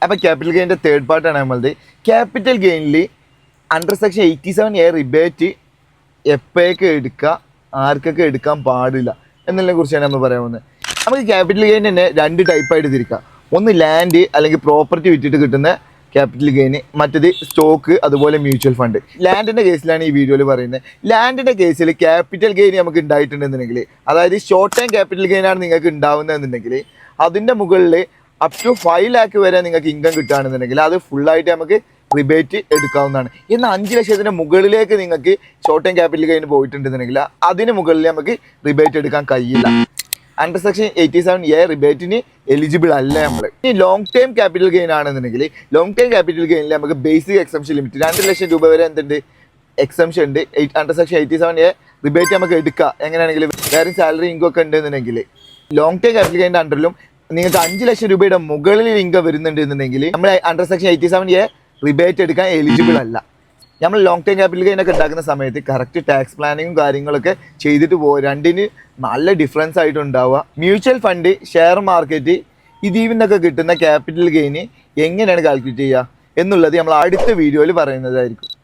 അപ്പോൾ capital ഗെയിൻ്റെ third പാർട്ടാണ് നമ്മളത്. ക്യാപിറ്റൽ ഗെയിനിൽ അണ്ടർ സെക്ഷൻ 87A റിബേറ്റ് എപ്പോഴൊക്കെ എടുക്കുക, ആർക്കൊക്കെ എടുക്കാൻ പാടില്ല എന്നതിനെ കുറിച്ചാണ് നമ്മൾ പറയാൻ പോകുന്നത്. നമുക്ക് ക്യാപിറ്റൽ ഗെയിൻ തന്നെ 2 ടൈപ്പായിട്ട് തിരിക്കാം. ഒന്ന് ലാൻഡ് അല്ലെങ്കിൽ പ്രോപ്പർട്ടി വിറ്റിട്ട് കിട്ടുന്ന ക്യാപിറ്റൽ ഗെയിൻ, മറ്റത് സ്റ്റോക്ക്, അതുപോലെ മ്യൂച്വൽ ഫണ്ട്. ലാൻഡിൻ്റെ കേസിലാണ് ഈ വീഡിയോയിൽ പറയുന്നത്. ലാൻഡിൻ്റെ കേസിൽ ക്യാപിറ്റൽ ഗെയിൻ നമുക്ക് ഉണ്ടായിട്ടുണ്ടെന്നുണ്ടെങ്കിൽ, അതായത് ഷോർട്ട് ടൈം ക്യാപിറ്റൽ ഗെയിനാണ് നിങ്ങൾക്ക് ഉണ്ടാവുന്നതെന്നുണ്ടെങ്കിൽ അതിൻ്റെ മുകളിൽ അപ് ടു 5 lakh വരെ നിങ്ങൾക്ക് ഇൻകം കിട്ടുകയാണെന്നുണ്ടെങ്കിൽ അത് ഫുള്ളായിട്ട് നമുക്ക് റിബേറ്റ് എടുക്കാവുന്നതാണ്. എന്നാൽ 5 ലക്ഷത്തിന് മുകളിലേക്ക് നിങ്ങൾക്ക് ഷോർട്ട് ടൈം ക്യാപിറ്റൽ ഗെയിൻ പോയിട്ടുണ്ടെന്നുണ്ടെങ്കിൽ അതിന് മുകളിൽ നമുക്ക് റിബേറ്റ് എടുക്കാൻ കഴിയില്ല. അണ്ടർ സെക്ഷൻ 87A റിബേറ്റിന് എലിജിബിൾ അല്ല നമ്മൾ. ഈ ലോങ് ടൈം ക്യാപിറ്റൽ ഗെയിൻ ആണെന്നുണ്ടെങ്കിൽ ലോങ് ടൈം ക്യാപിറ്റൽ ഗെയിനിൽ നമുക്ക് ബേസിക് എക്സംഷൻ ലിമിറ്റ് 2 ലക്ഷം രൂപ വരെ എന്തുണ്ട് എക്സംഷൻ ഉണ്ട്. അണ്ടർ സെക്ഷൻ 87A റിബേറ്റ് നമുക്ക് എടുക്കാം. എങ്ങനെയാണെങ്കിലും വേറെ സാലറി ഇൻകം ഒക്കെ ഉണ്ടെന്നുണ്ടെങ്കിൽ ലോങ് ടൈം ക്യാപിറ്റൽ ഗെയിൻ്റെ അണ്ടറിലും നിങ്ങൾക്ക് 5 ലക്ഷം രൂപയുടെ മുകളിൽ ഇൻകം വരുന്നുണ്ടെന്നുണ്ടെങ്കിൽ നമ്മൾ അണ്ടർ സെക്ഷൻ 87A റിബേറ്റ് എടുക്കാൻ എലിജിബിൾ അല്ല. നമ്മൾ ലോങ് ടൈം ക്യാപിറ്റൽ ഗെയിനൊക്കെ ഉണ്ടാക്കുന്ന സമയത്ത് കറക്റ്റ് ടാക്സ് പ്ലാനിങ്ങും കാര്യങ്ങളൊക്കെ ചെയ്തിട്ട് പോകും. രണ്ടിന് നല്ല ഡിഫറൻസ് ആയിട്ട് ഉണ്ടാവുക. മ്യൂച്വൽ ഫണ്ട്, ഷെയർ മാർക്കറ്റ്, ഇതിൽ നിന്നൊക്കെ കിട്ടുന്ന ക്യാപിറ്റൽ ഗെയിന് എങ്ങനെയാണ് കാൽക്കുലേറ്റ് ചെയ്യുക എന്നുള്ളത് നമ്മൾ അടുത്ത വീഡിയോയിൽ പറയുന്നതായിരിക്കും.